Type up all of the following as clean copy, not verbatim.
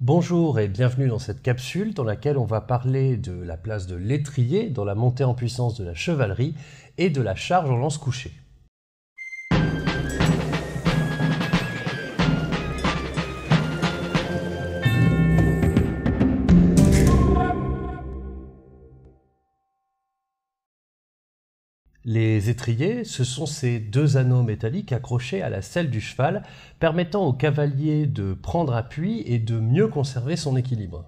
Bonjour et bienvenue dans cette capsule dans laquelle on va parler de la place de l'étrier dans la montée en puissance de la chevalerie et de la charge en lance couchée. Les étriers, ce sont ces deux anneaux métalliques accrochés à la selle du cheval, permettant au cavalier de prendre appui et de mieux conserver son équilibre.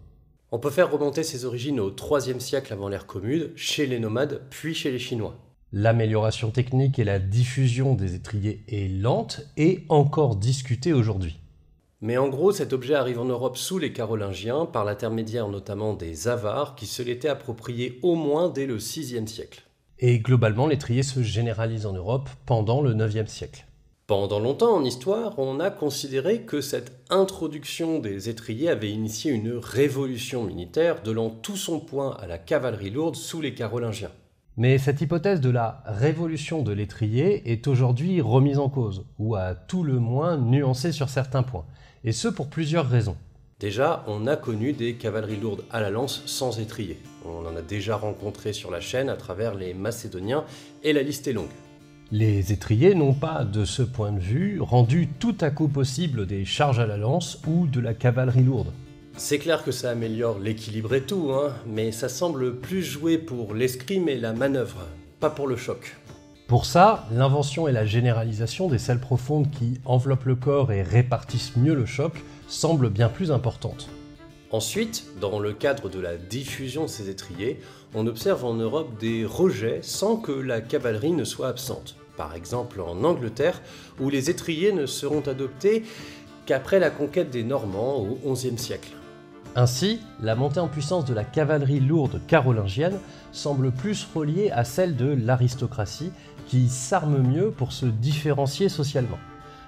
On peut faire remonter ses origines au IIIe siècle avant l'ère commune, chez les nomades, puis chez les Chinois. L'amélioration technique et la diffusion des étriers est lente et encore discutée aujourd'hui. Mais en gros, cet objet arrive en Europe sous les Carolingiens, par l'intermédiaire notamment des Avars, qui se l'étaient approprié au moins dès le VIe siècle. Et globalement, l'étrier se généralise en Europe pendant le IXe siècle. Pendant longtemps en histoire, on a considéré que cette introduction des étriers avait initié une révolution militaire, donnant tout son poids à la cavalerie lourde sous les Carolingiens. Mais cette hypothèse de la révolution de l'étrier est aujourd'hui remise en cause, ou à tout le moins nuancée sur certains points, et ce pour plusieurs raisons. Déjà, on a connu des cavaleries lourdes à la lance sans étrier. On en a déjà rencontré sur la chaîne à travers les Macédoniens, et la liste est longue. Les étriers n'ont pas, de ce point de vue, rendu tout à coup possible des charges à la lance ou de la cavalerie lourde. C'est clair que ça améliore l'équilibre et tout, mais ça semble plus jouer pour l'escrime et la manœuvre, pas pour le choc. Pour ça, l'invention et la généralisation des selles profondes qui enveloppent le corps et répartissent mieux le choc semblent bien plus importantes. Ensuite, dans le cadre de la diffusion de ces étriers, on observe en Europe des rejets sans que la cavalerie ne soit absente. Par exemple en Angleterre, où les étriers ne seront adoptés qu'après la conquête des Normands au XIe siècle. Ainsi, la montée en puissance de la cavalerie lourde carolingienne semble plus reliée à celle de l'aristocratie qui s'arme mieux pour se différencier socialement.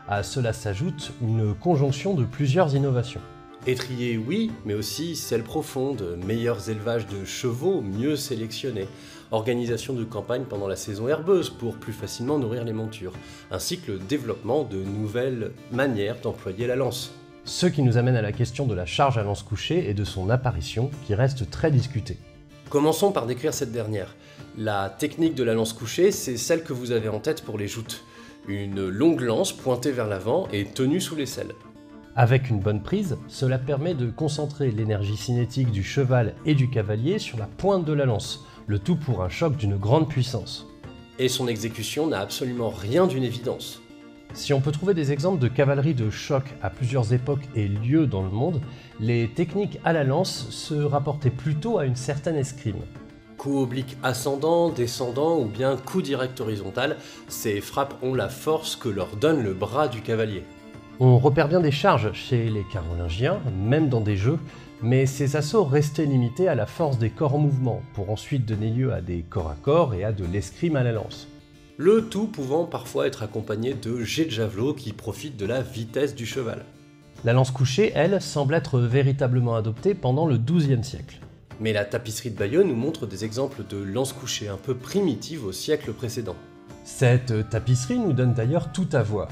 À cela s'ajoute une conjonction de plusieurs innovations. Étriers, oui, mais aussi selles profondes, meilleurs élevages de chevaux, mieux sélectionnés, organisation de campagne pendant la saison herbeuse pour plus facilement nourrir les montures, ainsi que le développement de nouvelles manières d'employer la lance. Ce qui nous amène à la question de la charge à lance couchée et de son apparition, qui reste très discutée. Commençons par décrire cette dernière. La technique de la lance couchée, c'est celle que vous avez en tête pour les joutes. Une longue lance pointée vers l'avant et tenue sous l'aisselle. Avec une bonne prise, cela permet de concentrer l'énergie cinétique du cheval et du cavalier sur la pointe de la lance, le tout pour un choc d'une grande puissance. Et son exécution n'a absolument rien d'une évidence. Si on peut trouver des exemples de cavalerie de choc à plusieurs époques et lieux dans le monde, les techniques à la lance se rapportaient plutôt à une certaine escrime. Coup oblique ascendant, descendant ou bien coup direct horizontal, ces frappes ont la force que leur donne le bras du cavalier. On repère bien des charges chez les Carolingiens, même dans des jeux, mais ces assauts restaient limités à la force des corps en mouvement, pour ensuite donner lieu à des corps à corps et à de l'escrime à la lance. Le tout pouvant parfois être accompagné de jets de javelot qui profitent de la vitesse du cheval. La lance couchée, elle, semble être véritablement adoptée pendant le XIIe siècle. Mais la tapisserie de Bayeux nous montre des exemples de lances couchées un peu primitives au siècle précédent. Cette tapisserie nous donne d'ailleurs tout à voir.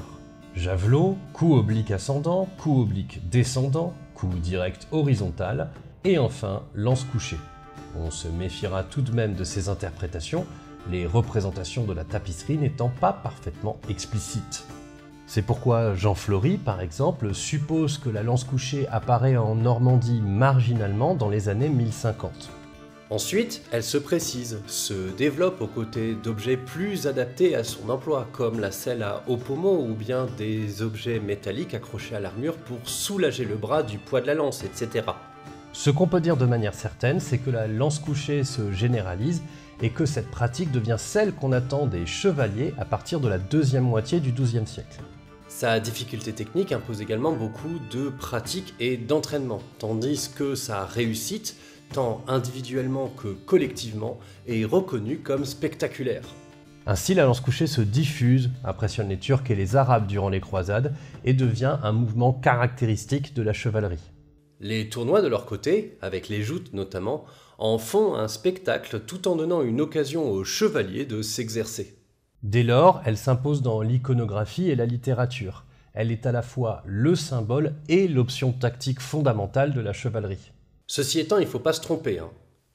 Javelot, coup oblique ascendant, coup oblique descendant, coup direct horizontal, et enfin lance couchée. On se méfiera tout de même de ces interprétations, les représentations de la tapisserie n'étant pas parfaitement explicites. C'est pourquoi Jean Flory, par exemple, suppose que la lance couchée apparaît en Normandie marginalement dans les années 1050. Ensuite, elle se précise, se développe aux côtés d'objets plus adaptés à son emploi, comme la selle à haut pommeau ou bien des objets métalliques accrochés à l'armure pour soulager le bras du poids de la lance, etc. Ce qu'on peut dire de manière certaine, c'est que la lance couchée se généralise et que cette pratique devient celle qu'on attend des chevaliers à partir de la deuxième moitié du XIIe siècle. Sa difficulté technique impose également beaucoup de pratique et d'entraînement, tandis que sa réussite, tant individuellement que collectivement, est reconnue comme spectaculaire. Ainsi, la lance couchée se diffuse, impressionne les Turcs et les Arabes durant les croisades et devient un mouvement caractéristique de la chevalerie. Les tournois de leur côté, avec les joutes notamment, en font un spectacle tout en donnant une occasion aux chevaliers de s'exercer. Dès lors, elle s'impose dans l'iconographie et la littérature. Elle est à la fois le symbole et l'option tactique fondamentale de la chevalerie. Ceci étant, il ne faut pas se tromper.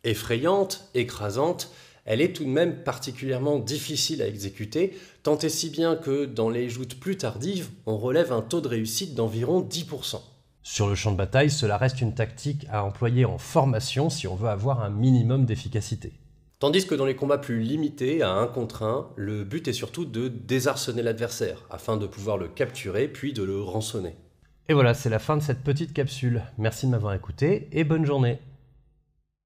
Effrayante, écrasante, elle est tout de même particulièrement difficile à exécuter, tant et si bien que dans les joutes plus tardives, on relève un taux de réussite d'environ 10%. Sur le champ de bataille, cela reste une tactique à employer en formation si on veut avoir un minimum d'efficacité. Tandis que dans les combats plus limités, à 1 contre 1, le but est surtout de désarçonner l'adversaire, afin de pouvoir le capturer puis de le rançonner. Et voilà, c'est la fin de cette petite capsule. Merci de m'avoir écouté et bonne journée.